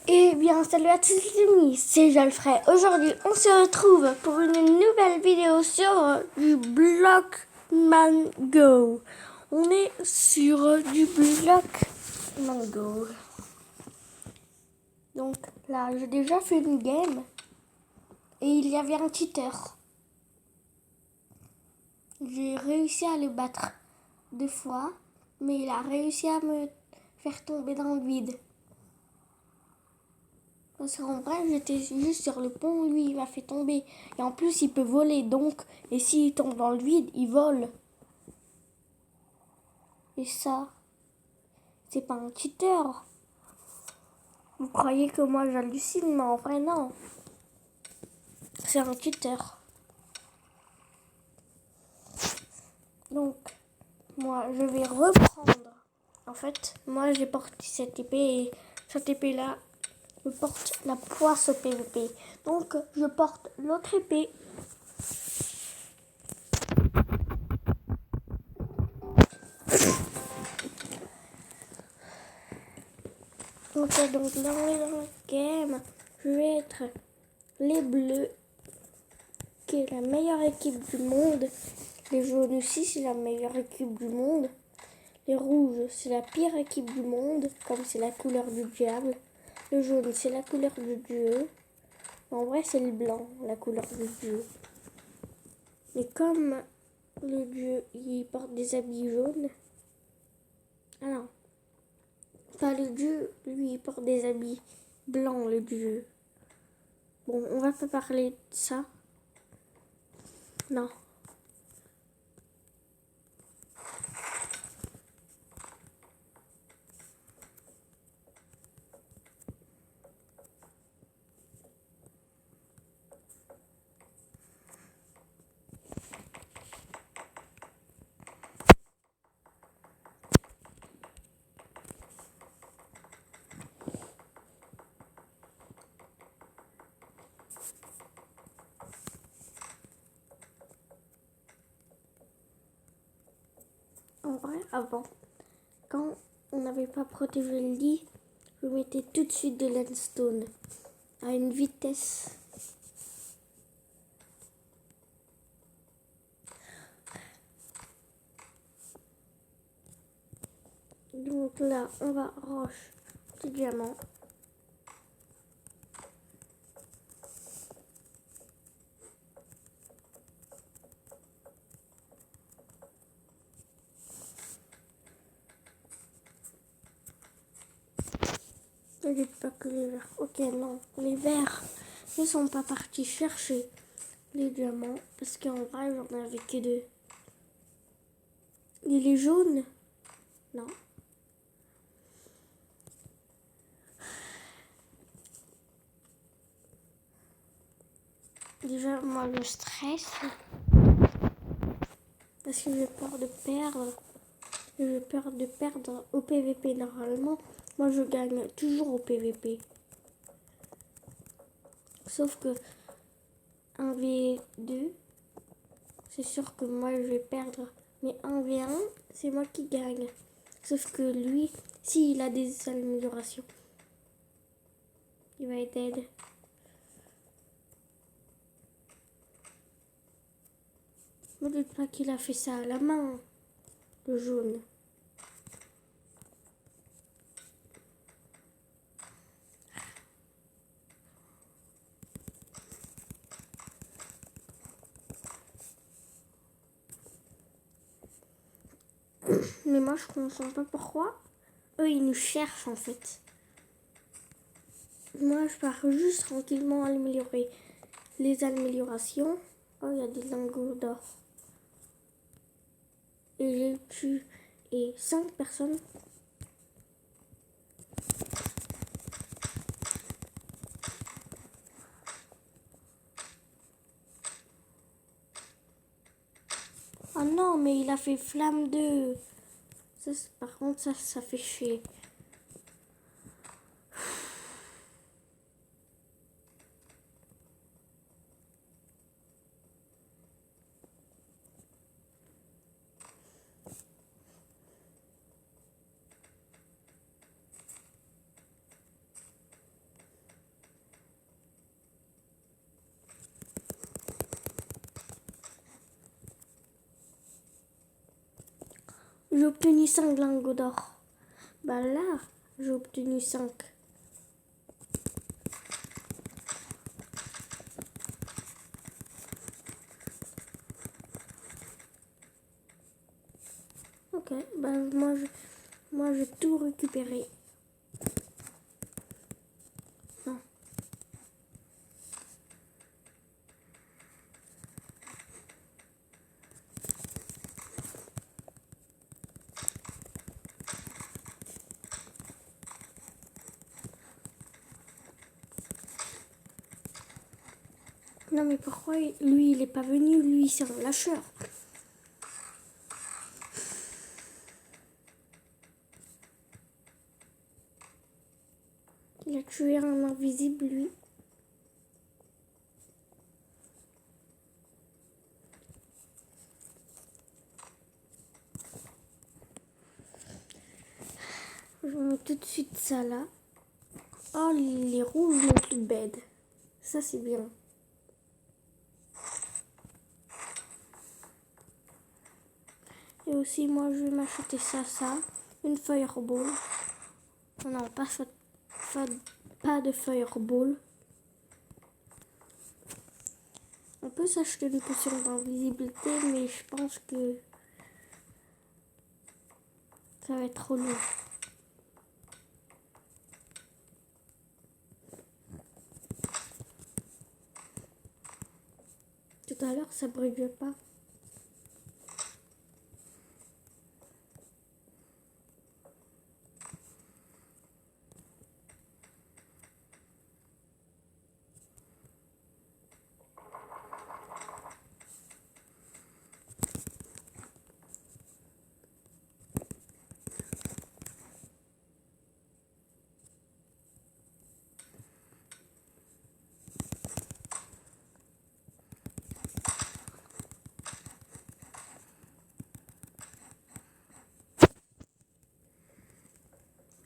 Eh bien, salut à tous les amis, c'est Jalfred. Aujourd'hui, on se retrouve pour une nouvelle vidéo sur du Blockman Go. On est sur du Blockman Go. Donc là, j'ai déjà fait une game et il y avait un cheater. J'ai réussi à le battre 2 fois, mais il a réussi à me faire tomber dans le vide. Parce qu'en vrai, j'étais juste sur le pont, lui, il m'a fait tomber. Et en plus, il peut voler, donc. Et s'il tombe dans le vide, il vole. Et ça, c'est pas un cheater. Vous croyez que moi, j'hallucine, mais en vrai, non. C'est un cheater. Donc, moi, je vais reprendre. En fait, moi, j'ai porté cette épée et cette épée-là, je porte la poisse au PVP. Donc, je porte l'autre épée. Donc dans la game, je vais être les bleus, qui est la meilleure équipe du monde. Les jaunes aussi, c'est la meilleure équipe du monde. Les rouges, c'est la pire équipe du monde, comme c'est la couleur du diable. Le jaune, c'est la couleur du dieu. En vrai, c'est le blanc, la couleur du dieu. Mais comme le dieu, il porte des habits jaunes. Ah non, pas le dieu, lui, il porte des habits blancs, le dieu. Bon, on va pas parler de ça. Non. En vrai, avant, quand on n'avait pas protégé le lit, je mettais tout de suite de l'endstone à une vitesse. Donc là, on va roche du diamant. Ne dites pas que les verts. Ok, non, les verts ne sont pas partis chercher les diamants parce qu'en vrai, j'en avais que 2. Et les jaunes, non. Déjà, moi, je stresse parce que j'ai peur de perdre. J'ai peur de perdre au PVP. Normalement, moi, je gagne toujours au PVP. Sauf que 1v2, c'est sûr que moi, je vais perdre. Mais 1v1, c'est moi qui gagne. Sauf que lui, s'il a des améliorations, il va être dead. Ne me dites pas qu'il a fait ça à la main, le jaune. Mais moi, je comprends pas pourquoi. Eux, ils nous cherchent en fait. Moi, je pars juste tranquillement améliorer les améliorations. Oh, il y a des lingots d'or. Et j'ai tué 5 personnes. Oh non, mais il a fait flamme 2. Ça, par contre, ça fait chier. j'ai obtenu 5 lingots d'or. Bah là, j'ai obtenu 5. Ok, bah moi j'ai tout récupéré. Non. Non mais pourquoi lui il est pas venu? Lui c'est un lâcheur. Il a tué un invisible lui. Je mets tout de suite ça là. Oh les rouges n'ont plus de bed. Ça c'est bien. Et aussi moi je vais m'acheter ça. Une fireball. Non, pas de fireball. On peut s'acheter une potion d'invisibilité, mais je pense que ça va être trop long. Tout à l'heure, ça brillait pas.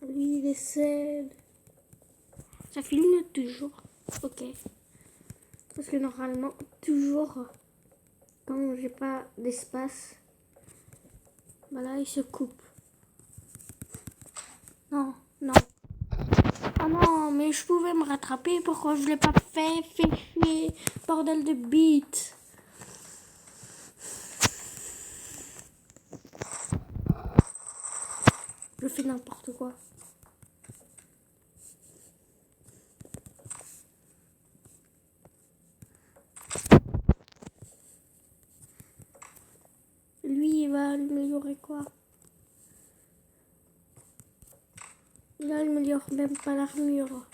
Lui, il essaie. Ça filme toujours. Ok. Parce que normalement, toujours, quand j'ai pas d'espace, voilà, il se coupe. Non, non. Ah non, mais je pouvais me rattraper. Pourquoi je l'ai pas fait? Fait chier. Bordel de bite. Je fais n'importe quoi. Lui, il va améliorer quoi? Il améliore même pas l'armure.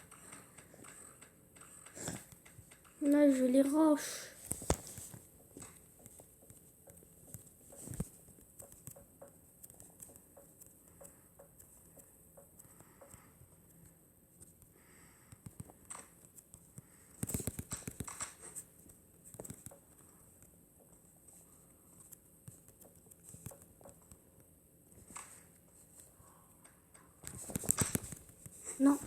Là, je les roches. Non.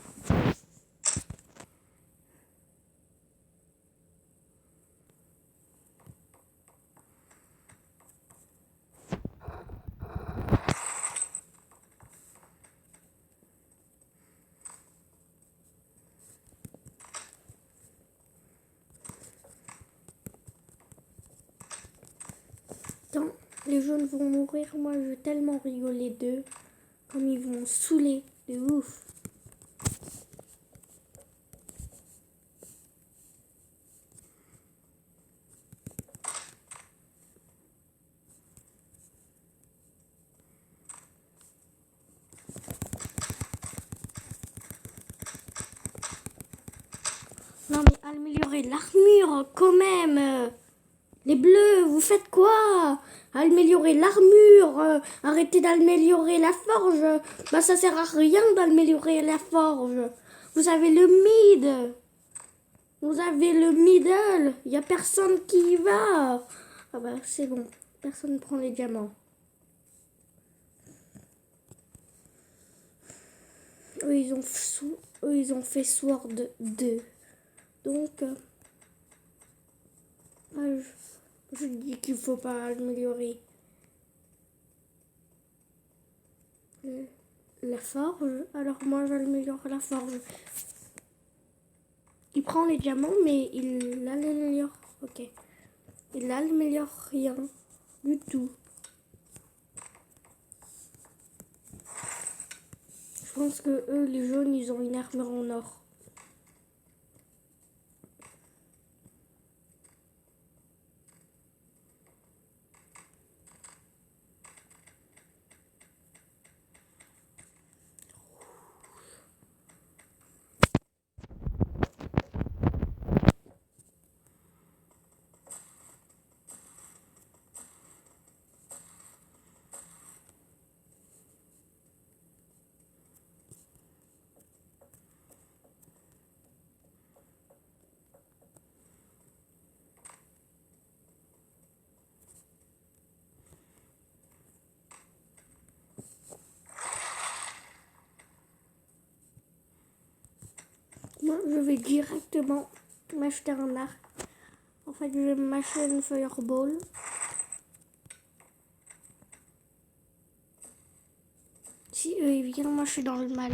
Quand les jaunes vont mourir, moi je vais tellement rigoler d'eux. Comme ils vont saouler de ouf. Non mais améliorer l'armure quand même. Les bleus, vous faites quoi? Améliorer l'armure. Arrêtez d'améliorer la forge. Bah ça sert à rien d'améliorer la forge. Vous avez le mid. Vous avez le middle. Il n'y a personne qui y va. Ah bah c'est bon. Personne ne prend les diamants. Eux, ils ont fait Sword 2. Donc, je dis qu'il faut pas améliorer. la forge. Alors moi j'améliore la forge. Il prend les diamants mais il améliore. Ok. Il améliore rien du tout. Je pense que eux les jaunes ils ont une armure en or. Moi, je vais directement m'acheter un arc. En fait, je vais m'acheter une fireball. Si eux ils viennent, moi je suis dans le mal.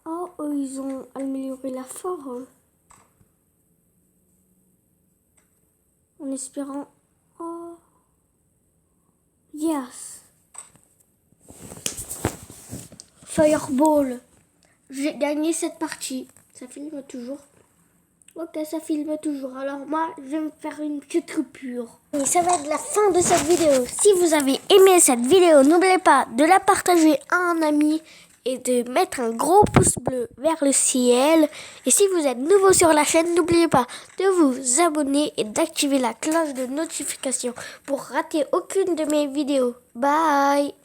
Oh, eux ils ont amélioré la forge. En espérant. Oh. Yes. Fireball. J'ai gagné cette partie. Ça filme toujours. Ok, ça filme toujours. Alors moi, je vais me faire une petite coupure. Et ça va être la fin de cette vidéo. Si vous avez aimé cette vidéo, n'oubliez pas de la partager à un ami et de mettre un gros pouce bleu vers le ciel. Et si vous êtes nouveau sur la chaîne, n'oubliez pas de vous abonner et d'activer la cloche de notification pour rater aucune de mes vidéos. Bye!